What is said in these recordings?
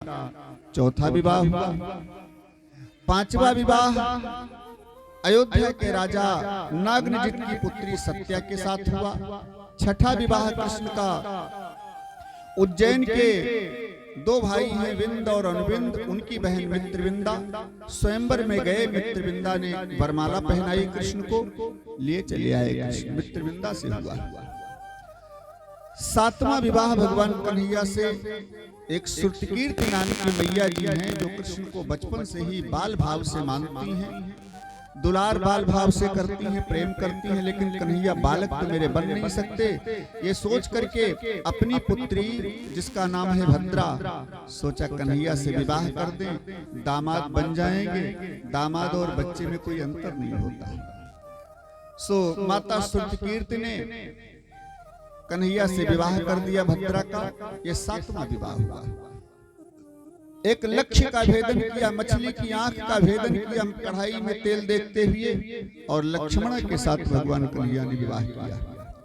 चौथा विवाह हुआ। पांचवा विवाह अयोध्या के राजा नागनजित की पुत्री सत्या के साथ हुआ। छठा विवाह कृष्ण का उज्जैन के दो भाई हैं विंद और अनुविंद, उनकी बहन मित्रविंदा स्वयंवर में गए। मित्रविंदा ने वरमाला पहनाई कृष्ण को, लिए चले आए कृष्ण, मित्रविंदा से हुआ। सातवां विवाह भगवान कन्हैया से एक श्रुतकीर्ति नाम की मैया जी हैं, जो कृष्ण को बचपन से ही बाल भाव से मानती हैं, दुलार बाल भाव से करती हैं, प्रेम करती हैं। लेकिन कन्हैया बालक तो मेरे बन नहीं सकते, ये सोच करके अपनी पुत्री जिसका नाम है भद्रा, सोचा कन्हैया से विवाह कर दें, दामाद बन जाएंगे। दामाद और बच्चे में कोई अंतर नहीं होता। सो माता श्रुतकीर्ति ने कन्हैया से विवाह कर दिया भद्रा का। यह सातवां विवाह हुआ। एक लक्ष्य का भेदन किया, मछली की आंख का भेदन किया कढ़ाई में तेल देखते हुए, और लक्ष्मण के साथ भगवान कन्हैया ने विवाह किया,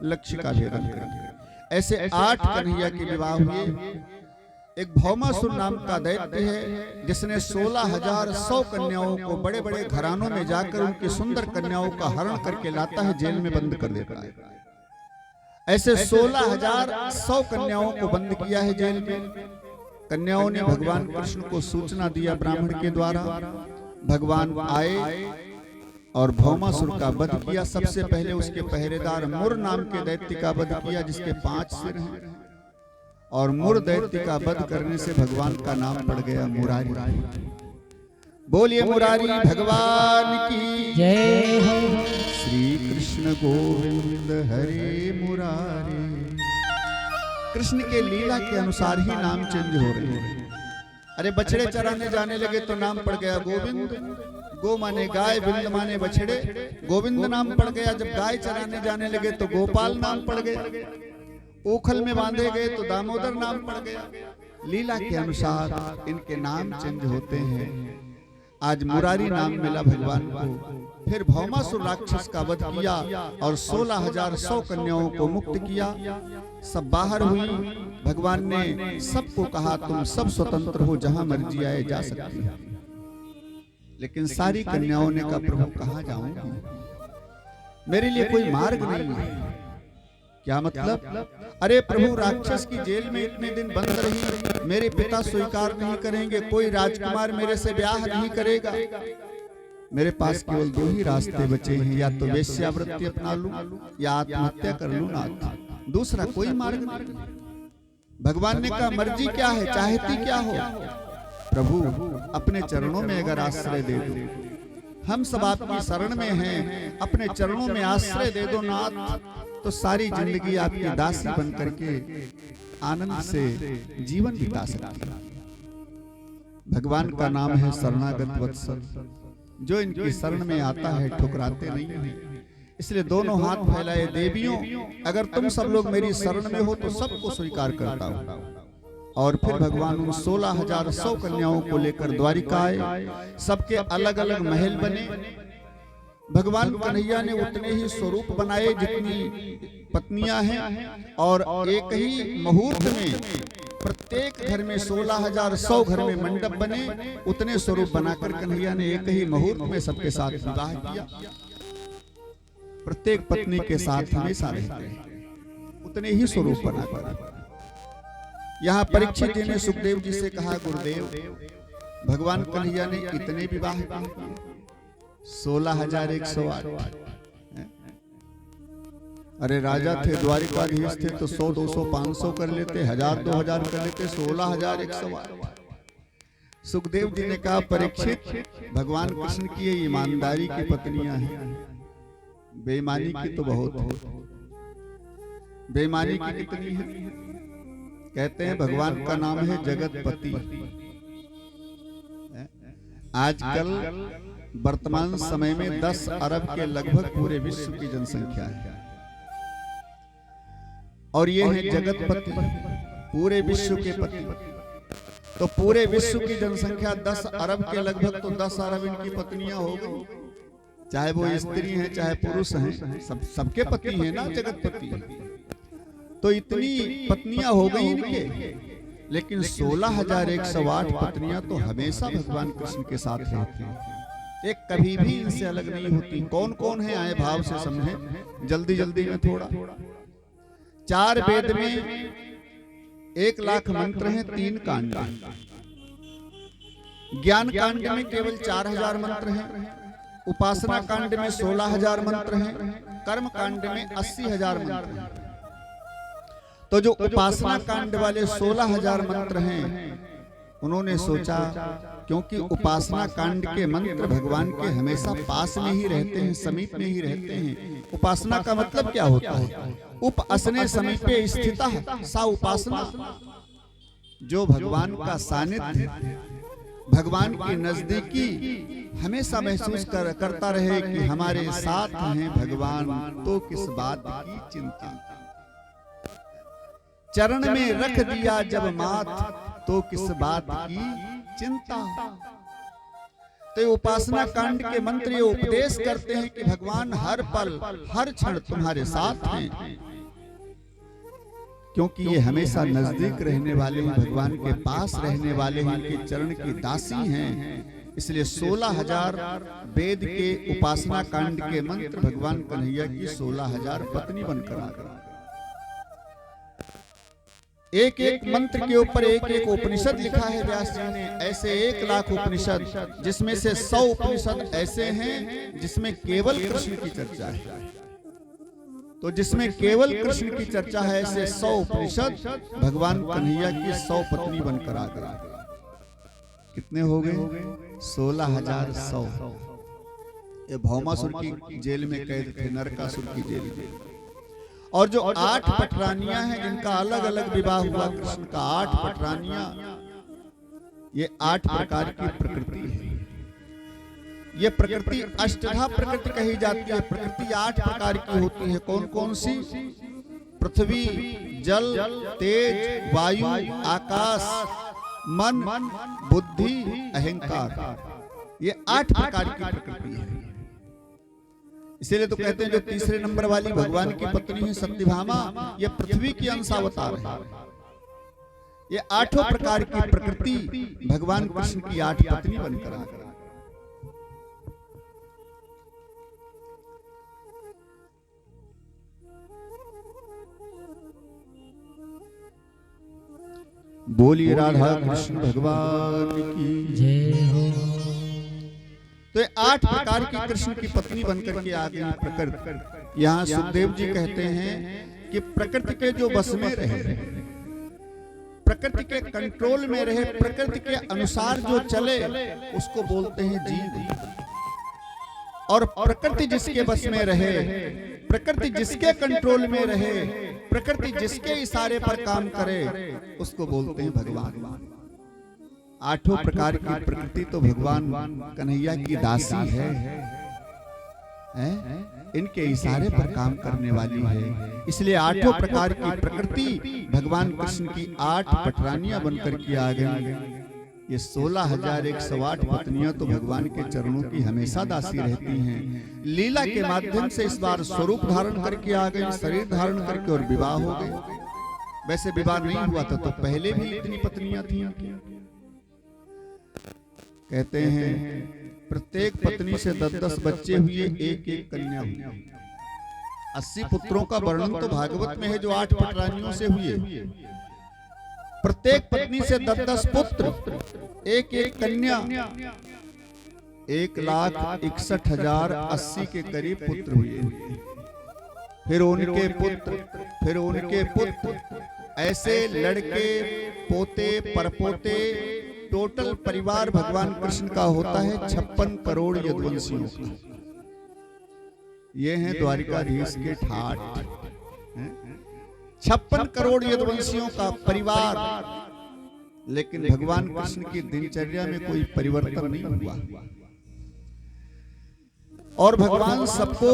लक्ष्य का भेदन करके। ऐसे 8 कन्हैया के विवाह हुए। एक भौमासुर नाम का दैत्य है, जिसने 16,100 कन्याओं को बड़े बड़े घरानों में जाकर उनकी सुंदर कन्याओं का हरण करके लाता है, जेल में बंद कर देता है। ऐसे 16,100 कन्याओं को बंद किया है जेल में। कन्याओं ने भगवान कृष्ण को सूचना दिया ब्राह्मण के द्वारा। भगवान आए और भौमासुर का वध किया। सबसे पहले उसके पहरेदार मुर नाम के दैत्य का वध किया, जिसके 5 सिर हैं। और मुर दैत्य का वध करने से भगवान का नाम पड़ गया मुरारी। बोलिए मुरारी भगवान की जय हो। श्री कृष्ण गोविंद हरे मुरारी। कृष्ण के लीला के अनुसार ही नाम चेंज हो रहे हैं। अरे बछड़े चराने जाने लगे तो नाम पड़ गया गोविंद। गो माने गाय, बिंद माने बछड़े, गोविंद नाम पड़ गया। जब गाय चराने जाने लगे तो गोपाल नाम पड़ गया। ओखल में बांधे गए तो दामोदर नाम पड़ गया। लीला के अनुसार इनके नाम चेंज होते हैं। आज मुरारी नाम मिला भगवान को। फिर भौमासुर राक्षस का वध किया और 16,100 कन्याओं को मुक्त किया। सब बाहर हुई। भगवान ने सबको कहा तुम सब स्वतंत्र हो, जहां मर्जी आए जा सकती है। लेकिन सारी कन्याओं ने कहा प्रभु कहां जाऊंगी, मेरे लिए कोई मार्ग नहीं है। क्या मतलब? अरे प्रभु राक्षस की जेल में इतने दिन बंद रही, मेरे पिता स्वीकार नहीं करेंगे, कोई राजकुमार मेरे से ब्याह नहीं करेगा। मेरे पास केवल 2 ही रास्ते बचे हैं, या तो वेश्यावृत्ति अपना लूं या आत्महत्या कर लूं नाथ, दूसरा कोई मार्ग नहीं। भगवान ने कहा मर्जी क्या है, चाहती क्या हो? प्रभु अपने चरणों में अगर आश्रय दे दो, हम सब आपकी शरण में हैं, अपने चरणों में आश्रय दे दो नाथ, तो सारी जिंदगी आपकी दासी बन करके आनंद से जीवन बिता सकते हैं। भगवान का नाम है शरणागत वत्सल। जो इनकी शरण में आता है ठुकराते नहीं है। इसलिए दोनों हाथ फैलाए, देवियों अगर तुम सब लोग मेरी शरण में हो तो सबको स्वीकार करता हूं। और फिर भगवान उन 16,100 कन्याओं को लेकर द्वारिका आए। सबके अलग अलग महल बने। भगवान कन्हैया ने उतने ही स्वरूप बनाए जितनी पत्नियां हैं, और एक ही मुहूर्त में प्रत्येक घर में 16,100 घर में मंडप बने। उतने स्वरूप बनाकर कन्हैया ने एक ही मुहूर्त में सबके साथ विवाह किया। प्रत्येक पत्नी के साथ हमेशा रहते हैं, उतने ही स्वरूप बनाकर। यहाँ परीक्षित जी ने सुखदेव जी से कहा गुरुदेव भगवान कन्हैया ने इतने विवाह किए, 16,108। अरे राजा थे, द्वारिकाधीश थे तो 100, 200, 500 कर लेते, 1000, 2000 कर लेते, 16,108। सुखदेव जी ने कहा परीक्षित भगवान कृष्ण की ये ईमानदारी की पत्नियां हैं, बेईमानी की तो बहुत है। बेईमानी की कितनी है? कहते हैं भगवान का नाम है जगतपति। आजकल वर्तमान समय में 10 अरब के लगभग पूरे विश्व की जनसंख्या है, और ये है जगतपति, पूरे विश्व के पति। तो पूरे विश्व की जनसंख्या 10 अरब के लगभग, तो 10 अरब इनकी पत्नियां हो गई। चाहे वो स्त्री हैं चाहे पुरुष हैं, सबके पति हैं ना जगतपति। तो इतनी पत्नियां हो गई इनके, लेकिन 16,108 पत्नियां तो हमेशा भगवान कृष्ण के साथ रहती हैं, एक कभी भी इनसे अलग नहीं होती। कौन कौन है आए भाव से समझे, जल्दी जल्दी में थोड़ा। 4 वेद में 1,00,000 मंत्र हैं, 3 कांड। ज्ञान कांड में केवल 4,000 मंत्र हैं, उपासना कांड में 16,000 मंत्र हैं, कर्म कांड में 80,000 मंत्र हैं। तो जो उपासना कांड वाले 16,000 मंत्र हैं, उन्होंने सोचा क्योंकि उपासना कांड के मंत्र भगवान के हमेशा पास में ही रहते हैं, समीप में ही रहते हैं। उपासना का मतलब क्या होता है? उप असने समीपे स्थितः सा उपासना। जो भगवान का सानिध्य, भगवान की नजदीकी हमेशा महसूस करता रहे कि हमारे साथ हैं भगवान, तो किस बात की चिंता। चरण में रख दिया जब माथ, तो किस बात की चिंता। तो उपासना कांड के मंत्र ये उपदेश करते हैं कि भगवान हर पल हर क्षण तुम्हारे साथ हैं, क्योंकि ये हमेशा नजदीक रहने वाले हैं, भगवान के पास रहने वाले हैं, इनके चरण की दासी हैं। इसलिए 16,000 वेद के उपासना कांड के मंत्र भगवान कन्हैया की 16,000 पत्नी बनकर आ गए। एक एक मंत्र के ऊपर एक एक उपनिषद लिखा है व्यास जी ने। ऐसे 1,00,000 उपनिषद, जिसमें से 100 उपनिषद ऐसे हैं जिसमें केवल कृष्ण की चर्चा है। तो जिसमें केवल कृष्ण की चर्चा है, ऐसे 100 उपनिषद भगवान कन्हैया की 100 पत्नी बनकर आ गए। कितने हो गए? 16,100। ये भौमासुर की जेल में कैद थे, नरकासुर की जेल में। और जो 8 पटरानियां हैं जिनका अलग अलग विवाह हुआ कृष्ण का, 8 पटरानियां, ये 8 प्रकार की प्रकृति है। ये प्रकृति अष्टधा प्रकृति कही जाती है। प्रकृति 8 प्रकार की होती है। कौन कौन सी? पृथ्वी, जल, तेज, वायु, आकाश, मन, बुद्धि, अहंकार। ये 8 प्रकार की प्रकृति है। इसीलिए तो कहते हैं जो तीसरे नंबर वाली भगवान की पत्नी है सत्यभामा, ये पृथ्वी की अंशावतार है। ये 8 प्रकार की प्रकृति भगवान कृष्ण की 8 पत्नी बनकर आ गई। बोलिए राधा कृष्ण भगवान की जय हो। तो ये 8 प्रकार की कृष्ण की पत्नी बनकर के आ गई प्रकृति। यहाँ सुखदेव जी कहते हैं कि प्रकृति के जो बस में रहे, प्रकृति के कंट्रोल में रहे, प्रकृति के अनुसार जो चले, उसको बोलते हैं जीव। और प्रकृति जिसके बस में रहे, प्रकृति जिसके कंट्रोल में रहे, प्रकृति जिसके इशारे पर काम करे, उसको बोलते हैं भगवान। 8 प्रकार की प्रकृति तो भगवान कन्हैया की दासी है, इनके इशारे पर काम करने वाली है। इसलिए 8 प्रकार की प्रकृति भगवान कृष्ण की 8 पटरानियां बनकर के आ गई। ये 16,108 पत्नियां तो भगवान के चरणों की हमेशा दासी रहती हैं। लीला के माध्यम से इस बार स्वरूप धारण करके आ गई, शरीर धारण करके, और विवाह हो गए। वैसे विवाह नहीं हुआ था तो पहले भी इतनी पत्नियां थी। कहते हैं प्रत्येक पत्नी से 10-10 बच्चे हुए, एक एक कन्या हुई। 80 पुत्रों का वर्णन तो भागवत में है जो 8 पटरानियों से हुए। प्रत्येक पत्नी से 10-10 पुत्र, एक एक कन्या, 1,61,080 के करीब पुत्र हुए। फिर उनके पुत्र, फिर उनके पुत्र, ऐसे लड़के, पोते, परपोते, टोटल परिवार भगवान कृष्ण का होता है 56 करोड़ यदुवंशियों का। ये हैं द्वारिकाधीश के ठाठ। 56 करोड़ यदुवंशियों का परिवार। लेकिन भगवान कृष्ण की दिनचर्या में कोई परिवर्तन नहीं हुआ। और भगवान सबको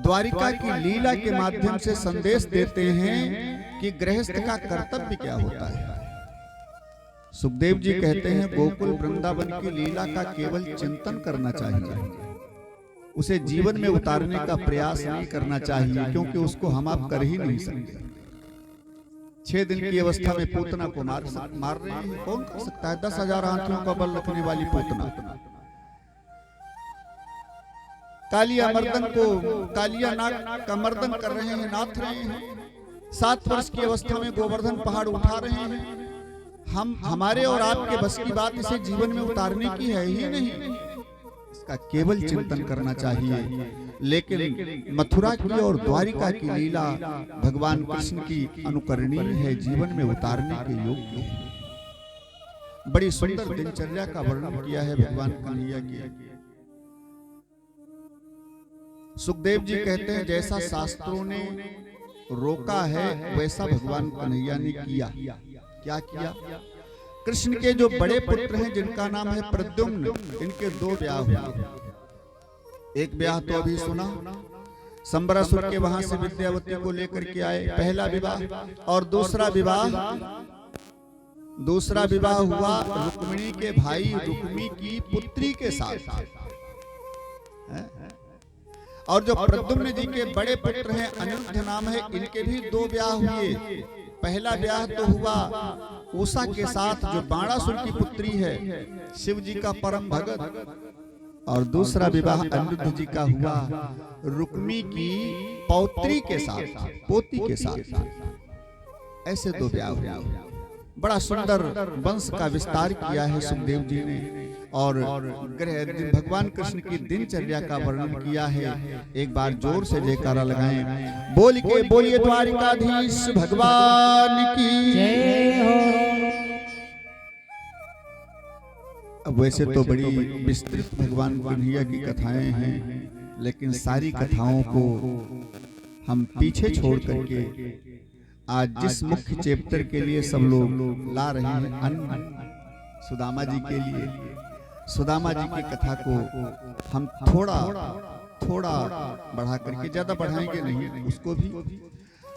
द्वारिका की लीला के माध्यम से संदेश देते हैं कि गृहस्थ का कर्तव्य क्या होता है। सुखदेव जी कहते हैं गोकुल वृंदावन की लीला का केवल चिंतन करना चाहिए, उसे जीवन में उतारने का प्रयास नहीं करना चाहिए, क्योंकि उसको हम आप कर ही नहीं सकते। 6 दिन की अवस्था में पूतना को मार रहे हैं। कौन कर सकता है? 10,000 हाथियों का बल रखने वाली पूतना कालिया नाग का मर्दन कर रहे हैं, नाथ रहे हैं। 7 वर्ष की अवस्था में गोवर्धन पहाड़ उठा रहे हैं। हमारे और आपके बस की बात इसे जीवन में उतारने की है ही नहीं। इसका केवल चिंतन करना चाहिए। लेकिन मथुरा की और द्वारिका की लीला भगवान कृष्ण की अनुकरणीय है, जीवन में उतारने के योग्य है। बड़ी सुंदर दिनचर्या का वर्णन किया है भगवान कन्हैया की। सुखदेव जी कहते हैं जैसा शास्त्रों ने रोका है वैसा भगवान कन्हैया ने किया। क्या किया? कृष्ण के जो बड़े पुत्र हैं जिनका नाम है प्रद्युम्न, इनके 2 ब्याह हुए। एक ब्याह तो अभी सुना, संबरासुर के वहां से विद्यावती को लेकर के आए, पहला विवाह। और दूसरा विवाह हुआ रुक्मिणी के भाई रुक्मी की पुत्री के साथ। और जो प्रद्युम्न जी के बड़े पुत्र हैं अनिरुद्ध नाम है, इनके भी 2 ब्याह हुए। पहला ब्याह तो हुआ उषा के साथ जो बाणासुर की पुत्री है, शिव जी का परम भगत। और दूसरा विवाह अनिरुद्ध जी का हुआ रुक्मी की पौत्री के साथ, पोती के साथ। ऐसे 2 ब्याह हुए। बड़ा सुंदर वंश का विस्तार किया है सुखदेव जी ने। और भगवान कृष्ण की दिनचर्या का वर्णन किया है। एक बार जोर से जयकारा लगाएं, बोलिए द्वारिकाधीश भगवान की जय हो। अब वैसे तो बड़ी विस्तृत भगवान कन्हैया की कथाएं हैं, लेकिन सारी कथाओं को हम पीछे छोड़ करके आज जिस मुख्य चैप्टर के लिए सब लोग ला रहे हैं, अन्न सुदामा जी के लिए, सुदामा जी की कथा को हम थोड़ा बढ़ा करके, ज्यादा बढ़ाएंगे नहीं, उसको भी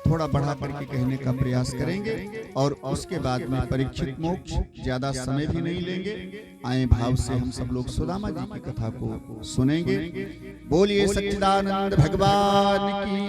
थोड़ा बढ़ा करके कहने का प्रयास करेंगे। और उसके बाद में परीक्षित मोक्ष, ज्यादा समय भी नहीं लेंगे। आए भाव से हम सब लोग सुदामा जी की कथा को सुनेंगे। बोलिए सच्चिदानंद भगवान की।